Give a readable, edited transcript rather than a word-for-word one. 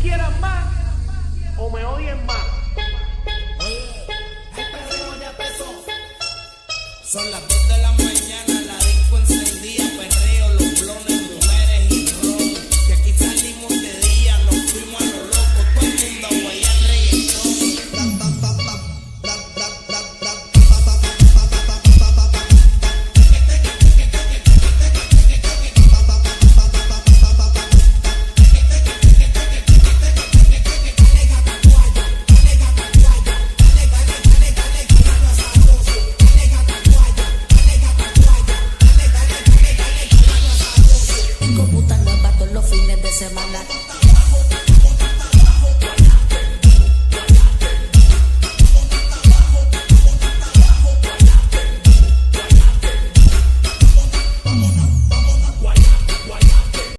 quieran más o me odien más. Son las 2 de la mañana, la disco encendida, perreo, los blones, mujeres y ron. Que aquí salimos de día, nos fuimos a lo loco, todo el mundo a guayar reggaetón. Con puta nueva todos los fines de semana.